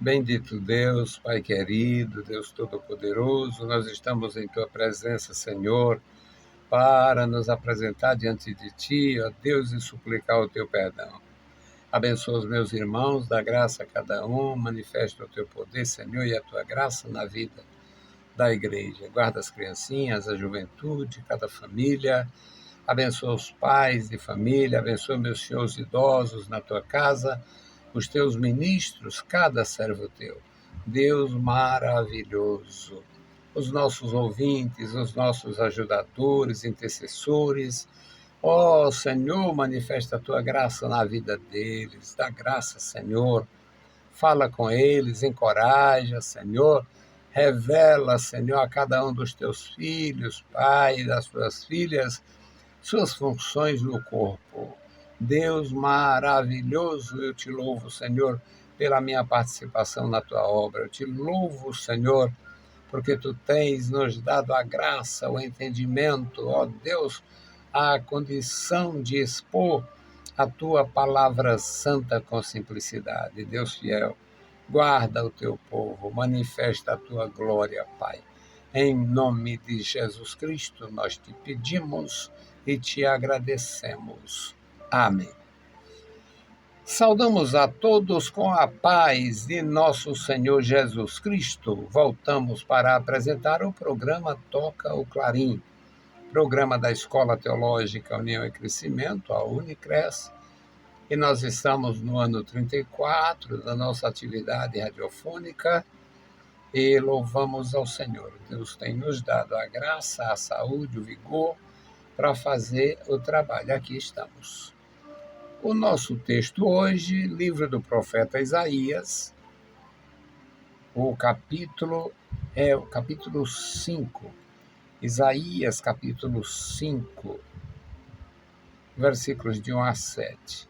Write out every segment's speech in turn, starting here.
Bendito Deus, Pai querido, Deus Todo-Poderoso, nós estamos em Tua presença, Senhor, para nos apresentar diante de Ti, ó Deus, e suplicar o Teu perdão. Abençoa os meus irmãos, dá graça a cada um, manifesta o Teu poder, Senhor, e a Tua graça na vida da igreja. Guarda as criancinhas, a juventude, cada família. Abençoa os pais de família, abençoa meus senhores idosos na tua casa, os teus ministros, cada servo teu. Deus maravilhoso. Os nossos ouvintes, os nossos ajudadores, intercessores. Ó Senhor, manifesta a tua graça na vida deles. Dá graça, Senhor. Fala com eles, encoraja, Senhor. Revela, Senhor, a cada um dos teus filhos, Pai, das tuas filhas, suas funções no corpo. Deus maravilhoso, eu te louvo, Senhor, pela minha participação na tua obra. Eu te louvo, Senhor, porque tu tens nos dado a graça, o entendimento, ó Deus, a condição de expor a tua palavra santa com simplicidade. Deus fiel, guarda o teu povo, manifesta a tua glória, Pai. Em nome de Jesus Cristo, nós te pedimos e te agradecemos. Amém. Saudamos a todos com a paz de nosso Senhor Jesus Cristo. Voltamos para apresentar o programa Toca o Clarim, programa da Escola Teológica União e Crescimento, a Unicres, e nós estamos no ano 34 da nossa atividade radiofônica e louvamos ao Senhor. Deus tem nos dado a graça, a saúde, o vigor para fazer o trabalho. Aqui estamos. O nosso texto hoje, livro do profeta Isaías, o capítulo é o capítulo 5. Isaías, capítulo 5, versículos de 1 a 7.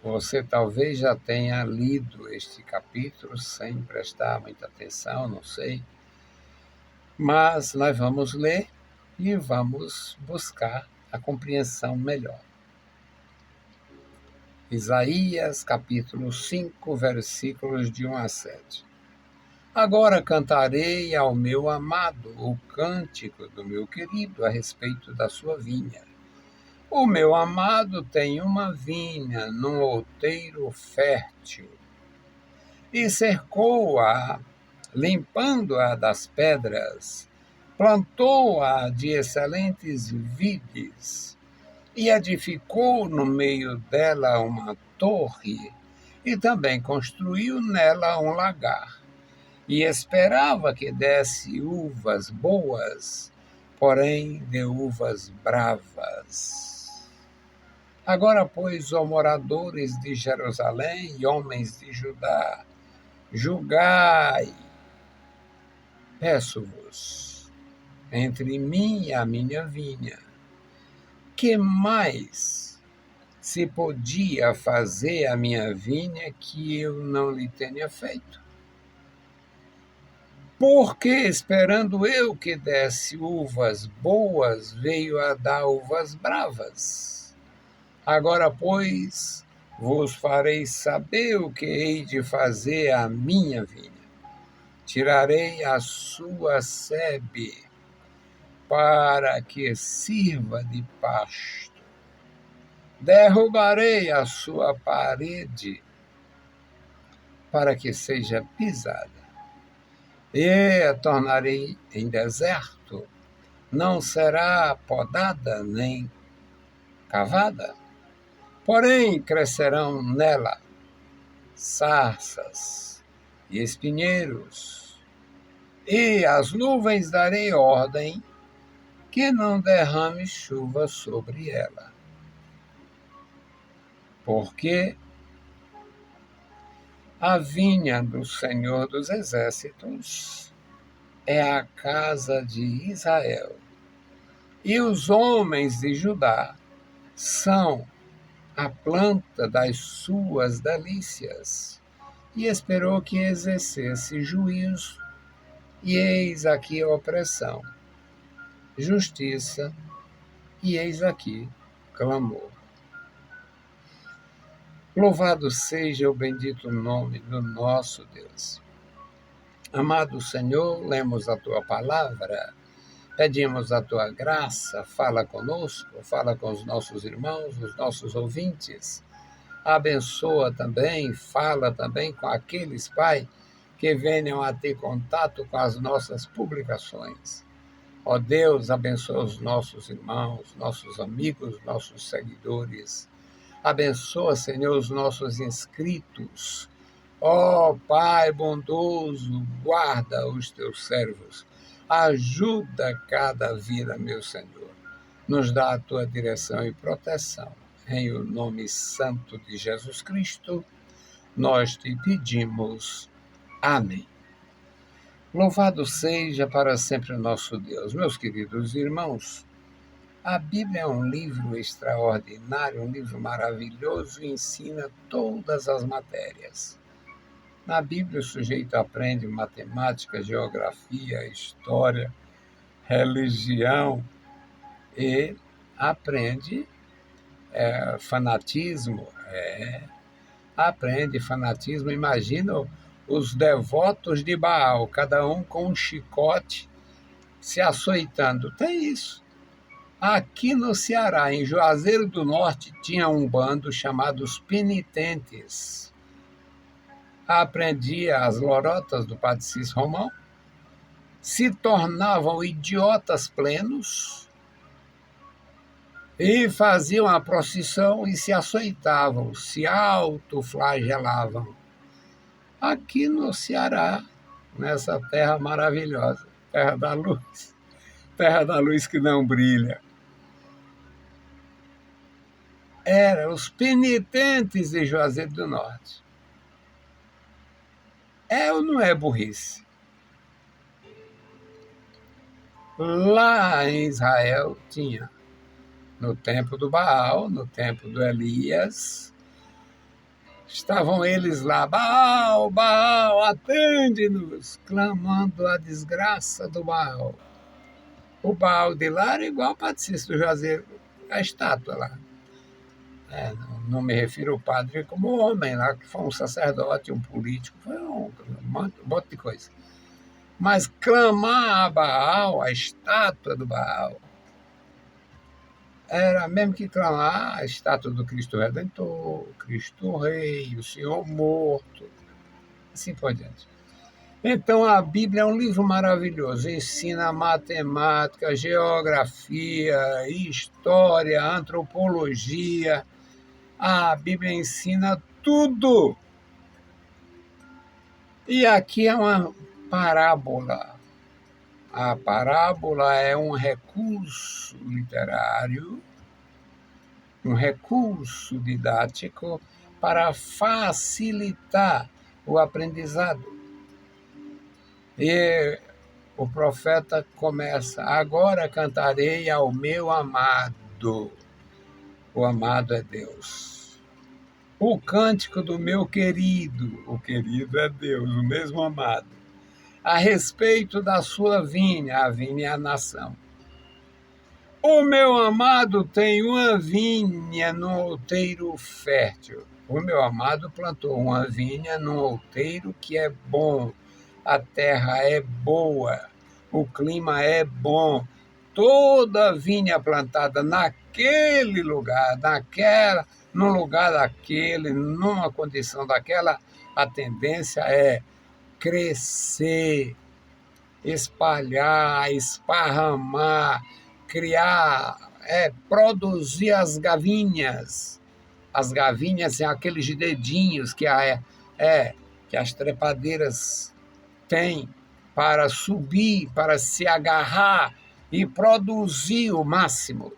Você talvez já tenha lido este capítulo sem prestar muita atenção, não sei. Mas nós vamos ler e vamos buscar a compreensão melhor. Isaías, capítulo 5, versículos de 1 a 7. Agora cantarei ao meu amado o cântico do meu querido a respeito da sua vinha. O meu amado tem uma vinha num outeiro fértil e cercou-a, limpando-a das pedras, plantou-a de excelentes vides e edificou no meio dela uma torre e também construiu nela um lagar e esperava que desse uvas boas, porém de uvas bravas. Agora, pois, ó moradores de Jerusalém e homens de Judá, julgai, peço-vos, entre mim e a minha vinha, que mais se podia fazer a minha vinha que eu não lhe tenha feito? Porque, esperando eu que desse uvas boas, veio a dar uvas bravas. Agora, pois, vos farei saber o que hei de fazer à minha vinha. Tirarei a sua sebe para que sirva de pasto. Derrubarei a sua parede para que seja pisada. E a tornarei em deserto. Não será podada nem cavada. Porém, crescerão nela sarças e espinheiros, e às nuvens darei ordem que não derrame chuva sobre ela. Porque a vinha do Senhor dos Exércitos é a casa de Israel, e os homens de Judá são a planta das suas delícias, e esperou que exercesse juízo, e eis aqui a opressão, justiça, e eis aqui clamor. Louvado seja o bendito nome do nosso Deus. Amado Senhor, lemos a tua palavra, pedimos a tua graça, fala conosco, fala com os nossos irmãos, os nossos ouvintes. Abençoa também, fala também com aqueles, Pai, que venham a ter contato com as nossas publicações. Ó Deus, abençoa os nossos irmãos, nossos amigos, nossos seguidores. Abençoa, Senhor, os nossos inscritos. Ó Pai bondoso, guarda os teus servos. Ajuda cada vida, meu Senhor. Nos dá a tua direção e proteção. Em o nome santo de Jesus Cristo, nós te pedimos. Amém. Louvado seja para sempre o nosso Deus. Meus queridos irmãos, a Bíblia é um livro extraordinário, um livro maravilhoso e ensina todas as matérias. Na Bíblia, o sujeito aprende matemática, geografia, história, religião e aprende fanatismo. Aprende fanatismo. Imagina os devotos de Baal, cada um com um chicote se açoitando. Tem isso. Aqui no Ceará, em Juazeiro do Norte, tinha um bando chamado os penitentes. Aprendia as lorotas do Padre Cícero Romão, se tornavam idiotas plenos e faziam a procissão e se açoitavam, se autoflagelavam. Aqui no Ceará, nessa terra maravilhosa, terra da luz que não brilha. Eram os penitentes de Juazeiro do Norte. É ou não é burrice? Lá em Israel tinha, no tempo do Baal, no tempo do Elias, estavam eles lá, Baal, Baal, atende-nos, clamando a desgraça do Baal. O Baal de lá era igual ao Padre Cícero do Juazeiro, a estátua lá. Não me refiro ao padre como homem lá, que foi um sacerdote, um político, foi um monte de coisa. Mas clamar a Baal, a estátua do Baal, era mesmo que clamar a estátua do Cristo Redentor, Cristo Rei, o Senhor morto, assim por diante. Então, a Bíblia é um livro maravilhoso, ensina matemática, geografia, história, antropologia. A Bíblia ensina tudo. E aqui é uma parábola. A parábola é um recurso literário, um recurso didático para facilitar o aprendizado. E o profeta começa: agora cantarei ao meu amado. O amado é Deus. O cântico do meu querido, o querido é Deus, o mesmo amado, a respeito da sua vinha, a vinha é a nação. O meu amado tem uma vinha no outeiro fértil. O meu amado plantou uma vinha no outeiro que é bom, a terra é boa, o clima é bom. Toda vinha plantada naquele lugar, no lugar daquele, numa condição daquela, a tendência é crescer, espalhar, esparramar, criar, produzir as gavinhas. As gavinhas são aqueles dedinhos que as trepadeiras têm para subir, para se agarrar e produzir o máximo.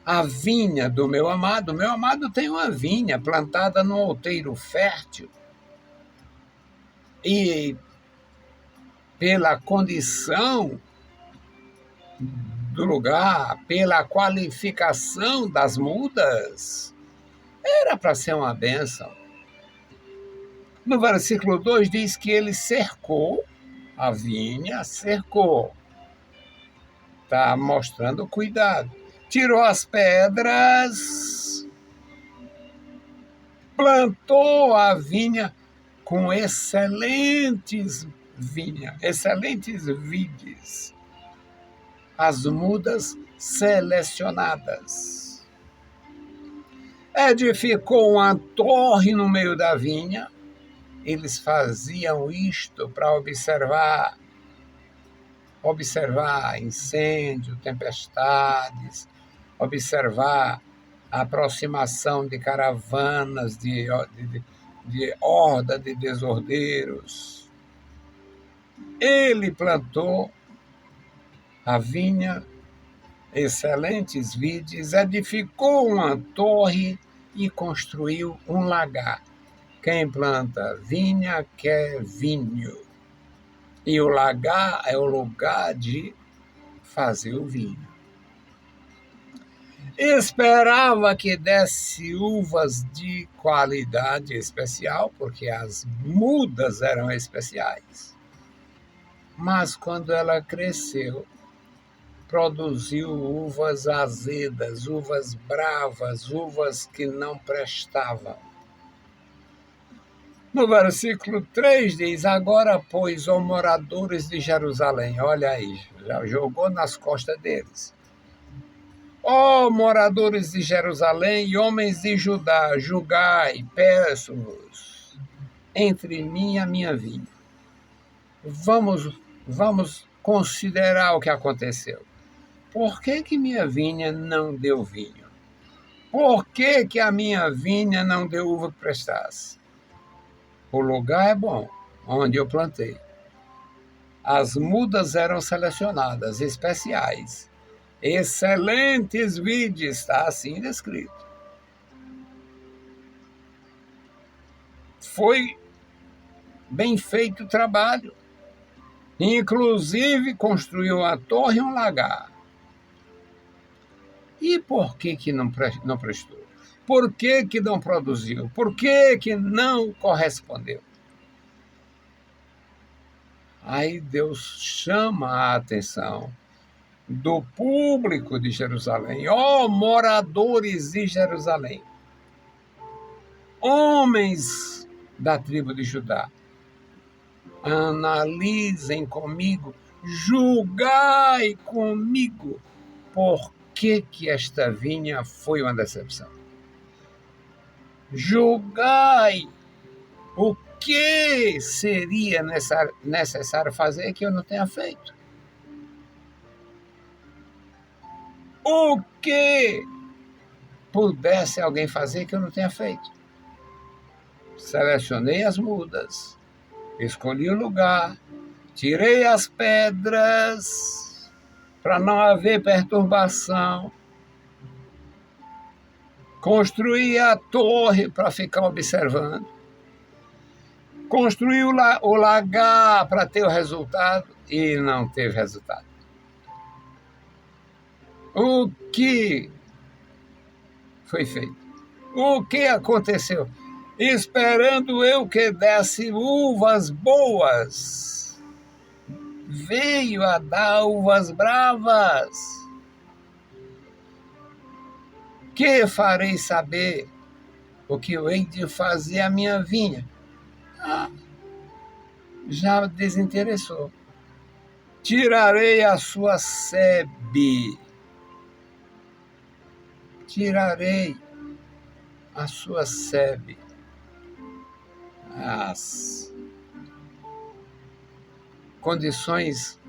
A vinha do meu amado tem uma vinha plantada num outeiro fértil. E pela condição do lugar, pela qualificação das mudas, era para ser uma bênção. No versículo 2 diz que ele cercou a vinha, cercou. Está mostrando cuidado. Tirou as pedras plantou a vinha com excelentes vides, as mudas selecionadas. Edificou uma torre no meio da vinha. Eles faziam isto para observar incêndio, tempestades, observar a aproximação de caravanas, de horda de desordeiros. Ele plantou a vinha, excelentes vides, edificou uma torre e construiu um lagar. Quem planta vinha quer vinho. E o lagar é o lugar de fazer o vinho. Esperava que desse uvas de qualidade especial, porque as mudas eram especiais. Mas quando ela cresceu, produziu uvas azedas, uvas bravas, uvas que não prestavam. No versículo 3 diz: agora, pois, ó moradores de Jerusalém, olha aí, já jogou nas costas deles. Ó moradores de Jerusalém e homens de Judá, julgai, peço-vos, entre mim e a minha vinha. Vamos considerar o que aconteceu. Por que minha vinha não deu vinho? Por que a minha vinha não deu uva que prestasse? O lugar é bom, onde eu plantei. As mudas eram selecionadas, especiais. Excelentes vides, está assim descrito. Foi bem feito o trabalho. Inclusive, construiu uma torre e um lagar. E por que não prestou? Por que não produziu? Por que não correspondeu? Aí Deus chama a atenção do público de Jerusalém. Ó moradores de Jerusalém, homens da tribo de Judá, analisem comigo, julgai comigo, por que esta vinha foi uma decepção. Julgai o que seria necessário fazer que eu não tenha feito. O que pudesse alguém fazer que eu não tenha feito. Selecionei as mudas, escolhi o lugar, tirei as pedras para não haver perturbação, construí a torre para ficar observando, construí o lagar para ter o resultado e não teve resultado. O que foi feito? O que aconteceu? Esperando eu que desse uvas boas, veio a dar uvas bravas. Que farei saber o que eu hei de fazer a minha vinha? Já desinteressou. Tirarei a sua sebe. Tirarei a sua sebe. As condições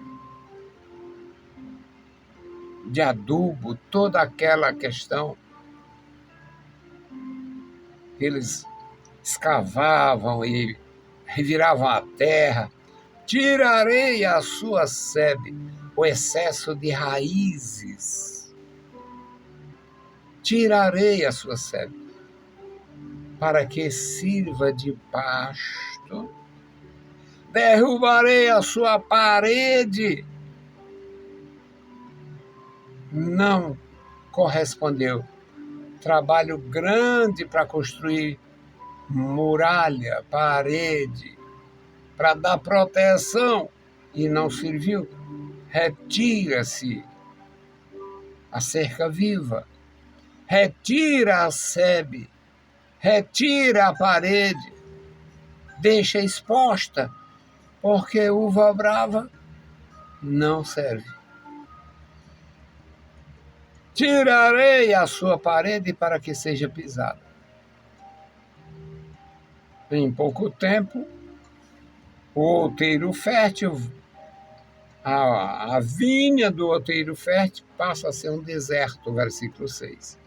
de adubo, toda aquela questão, eles escavavam e reviravam a terra. Tirarei a sua sebe, o excesso de raízes. Tirarei a sua sebe, para que sirva de pasto. Derrubarei a sua parede. Não correspondeu. Trabalho grande para construir muralha, parede, para dar proteção, e não serviu. Retira-se a cerca viva. Retira a sebe retira a parede, deixa exposta, porque uva brava não serve. Tirarei a sua parede para que seja pisada. Em pouco tempo, o outeiro fértil, a vinha do outeiro fértil passa a ser um deserto, versículo 6.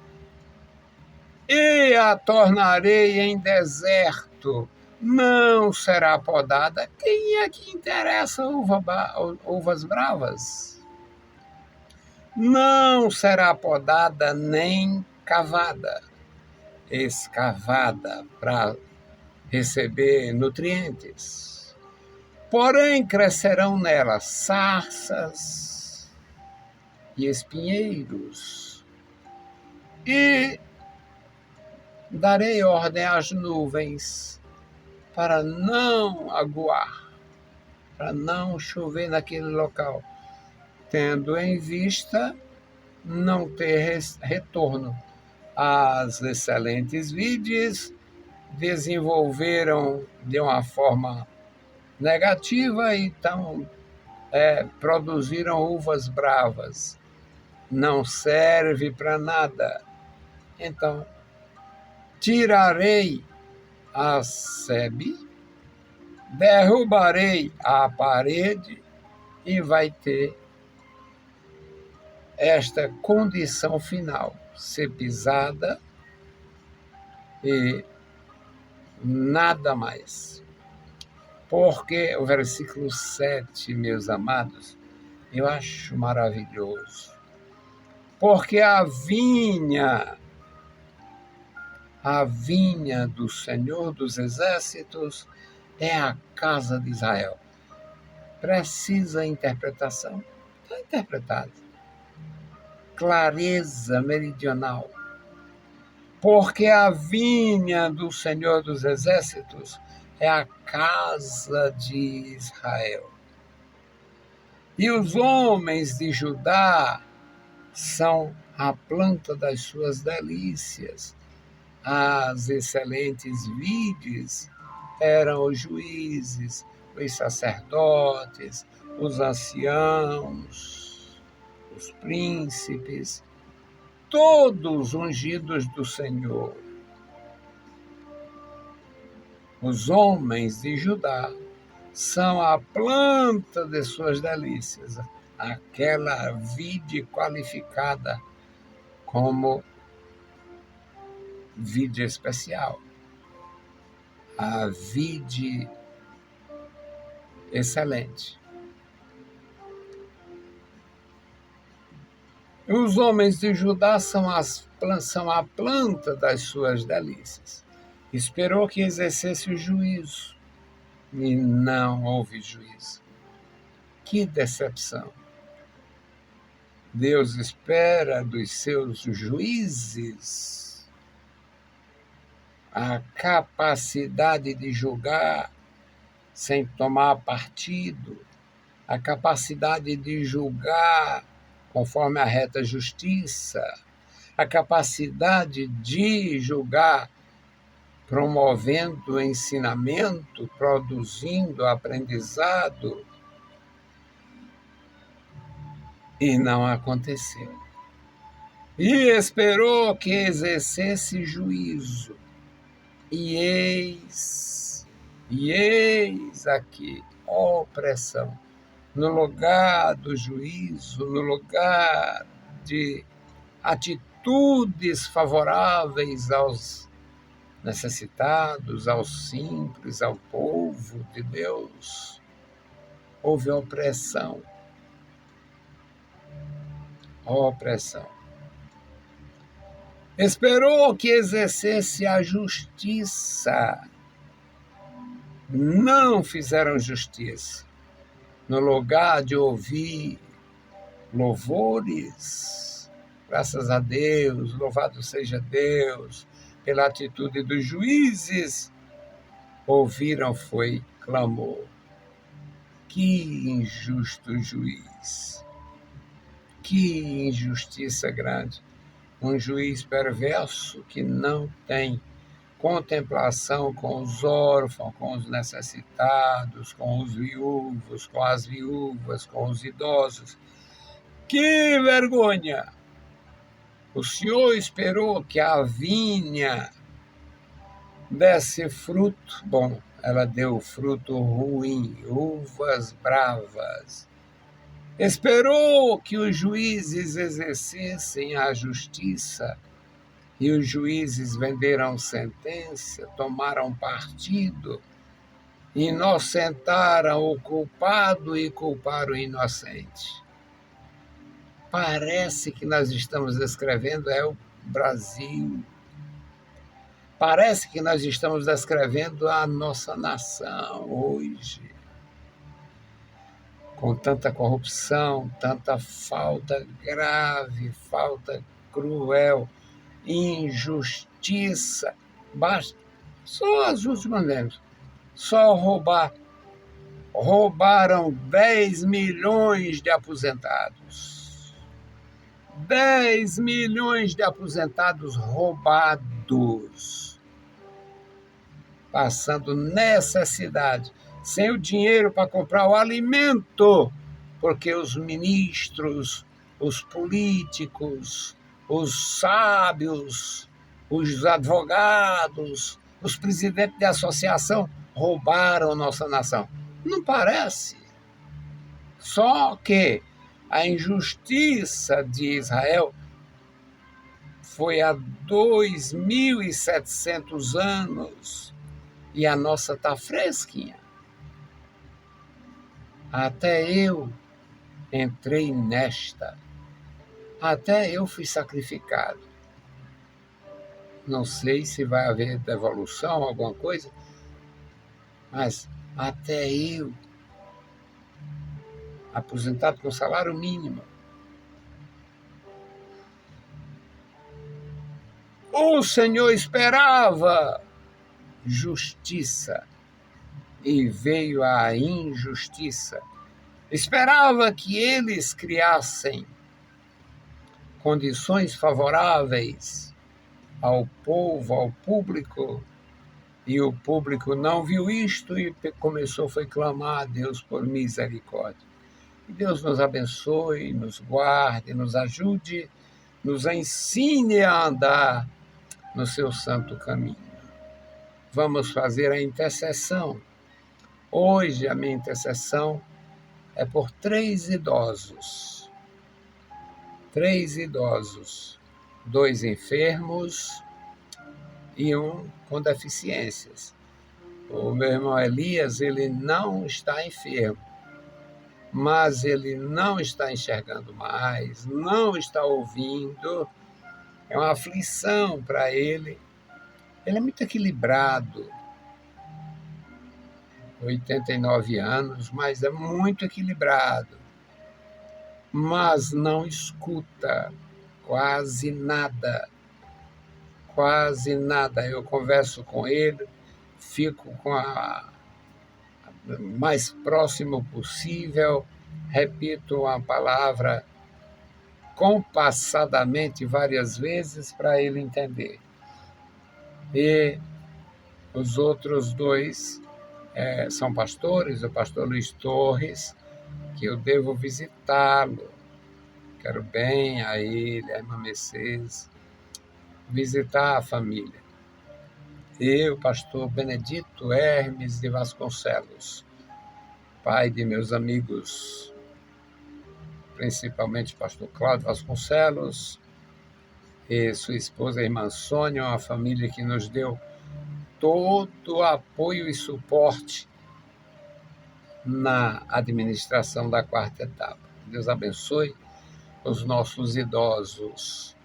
E a tornarei em deserto, não será podada. Quem é que interessa uvas bravas? Não será podada nem cavada, escavada para receber nutrientes. Porém, crescerão nela sarças e espinheiros. E darei ordem às nuvens para não aguar, para não chover naquele local, tendo em vista não ter retorno. As excelentes vides desenvolveram de uma forma negativa e então produziram uvas bravas. Não serve para nada. Então, tirarei a sebe, derrubarei a parede e vai ter esta condição final, ser pisada e nada mais. Porque o versículo 7, meus amados, eu acho maravilhoso. Porque a vinha do Senhor dos Exércitos é a casa de Israel. Precisa interpretação? Está interpretado. Clareza meridional. Porque a vinha do Senhor dos Exércitos é a casa de Israel. E os homens de Judá são a planta das suas delícias. As excelentes vides eram os juízes, os sacerdotes, os anciãos, os príncipes, todos ungidos do Senhor. Os homens de Judá são a planta de suas delícias, aquela vide qualificada como vide especial, a vide excelente. Os homens de Judá são a planta das suas delícias. Esperou que exercesse o juízo e não houve juízo. Que decepção! Deus espera dos seus juízes a capacidade de julgar sem tomar partido, a capacidade de julgar conforme a reta justiça, a capacidade de julgar promovendo o ensinamento, produzindo aprendizado, e não aconteceu. E esperou que exercesse juízo. E eis aqui, opressão, no lugar do juízo, no lugar de atitudes favoráveis aos necessitados, aos simples, ao povo de Deus, houve opressão. Opressão. Esperou que exercesse a justiça. Não fizeram justiça. No lugar de ouvir louvores, graças a Deus, louvado seja Deus, pela atitude dos juízes, ouviram foi clamor. Que injusto juiz! Que injustiça grande! Um juiz perverso que não tem contemplação com os órfãos, com os necessitados, com os viúvos, com as viúvas, com os idosos. Que vergonha! O Senhor esperou que a vinha desse fruto bom. Ela deu fruto ruim, uvas bravas. Esperou que os juízes exercessem a justiça, e os juízes venderam sentença, tomaram partido, inocentaram o culpado e culparam o inocente. Parece que nós estamos descrevendo o Brasil. Parece que nós estamos descrevendo a nossa nação hoje, com tanta corrupção, tanta falta grave, falta cruel, injustiça. Basta só as últimas lembras. Só roubaram 10 milhões de aposentados. 10 milhões de aposentados roubados, passando necessidade, sem o dinheiro para comprar o alimento, porque os ministros, os políticos, os sábios, os advogados, os presidentes de associação roubaram nossa nação. Não parece? Só que a injustiça de Israel foi há 2.700 anos e a nossa está fresquinha. Até eu entrei nesta. Até eu fui sacrificado. Não sei se vai haver devolução, alguma coisa, mas até eu, aposentado com salário mínimo, o Senhor esperava justiça e veio a injustiça. Esperava que eles criassem condições favoráveis ao povo, ao público, e o público não viu isto e foi clamar a Deus por misericórdia. Que Deus nos abençoe, nos guarde, nos ajude, nos ensine a andar no seu santo caminho. Vamos fazer a intercessão. Hoje a minha intercessão é por 3 idosos. 3 idosos, 2 enfermos e 1 com deficiências. O meu irmão Elias, ele não está enfermo, mas ele não está enxergando mais, não está ouvindo. É uma aflição para ele. Ele é muito equilibrado, 89 anos, mas é muito equilibrado. Mas não escuta quase nada. Quase nada. Eu converso com ele, fico mais próximo possível, repito uma palavra compassadamente várias vezes para ele entender. E os outros 2 são pastores, o pastor Luiz Torres, que eu devo visitá-lo. Quero bem a ele, a irmã Mercedes, visitar a família. E o pastor Benedito Hermes de Vasconcelos, pai de meus amigos, principalmente o pastor Cláudio Vasconcelos, e sua esposa, a irmã Sônia, uma família que nos deu todo o apoio e suporte na administração da 4ª etapa. Deus abençoe os nossos idosos.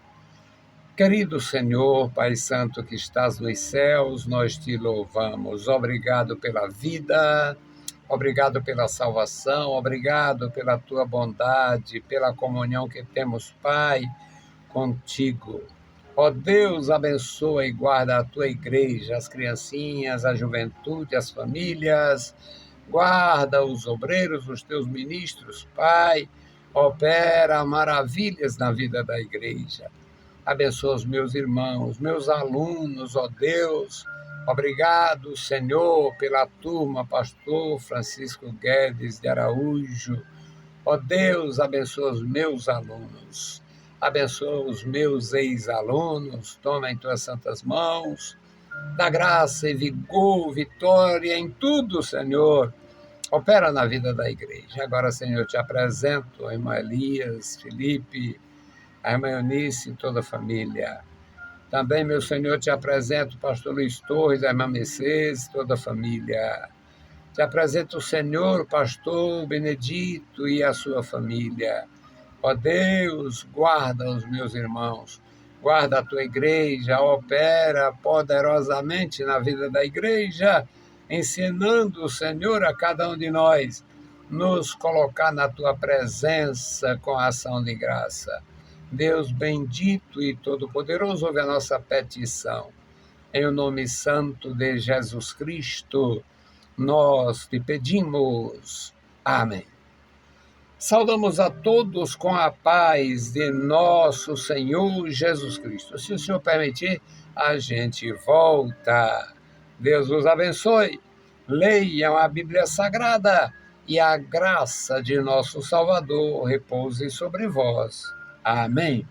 Querido Senhor, Pai Santo que estás nos céus, nós te louvamos. Obrigado pela vida, obrigado pela salvação, obrigado pela tua bondade, pela comunhão que temos, Pai, contigo. Ó Deus, abençoa e guarda a tua igreja, as criancinhas, a juventude, as famílias. Guarda os obreiros, os teus ministros, Pai. Opera maravilhas na vida da igreja. Abençoa os meus irmãos, meus alunos, ó Deus. Obrigado, Senhor, pela turma, pastor Francisco Guedes de Araújo. Ó Deus, abençoa os meus alunos. Abençoa os meus ex-alunos. Toma em tuas santas mãos. Dá graça e vigor, vitória em tudo, Senhor. Opera na vida da igreja. Agora, Senhor, te apresento a irmã Elias, Felipe, a irmã Eunice e toda a família. Também, meu Senhor, te apresento o pastor Luiz Torres, a irmã Mercedes, toda a família. Te apresento o Senhor, o pastor Benedito e a sua família. Ó Deus, guarda os meus irmãos, guarda a tua igreja, opera poderosamente na vida da igreja, ensinando, Senhor, a cada um de nós, nos colocar na tua presença com ação de graça. Deus bendito e todo-poderoso, ouve a nossa petição. Em o nome santo de Jesus Cristo, nós te pedimos. Amém. Saudamos a todos com a paz de nosso Senhor Jesus Cristo. Se o Senhor permitir, a gente volta. Deus os abençoe. Leiam a Bíblia Sagrada e a graça de nosso Salvador repouse sobre vós. Amém.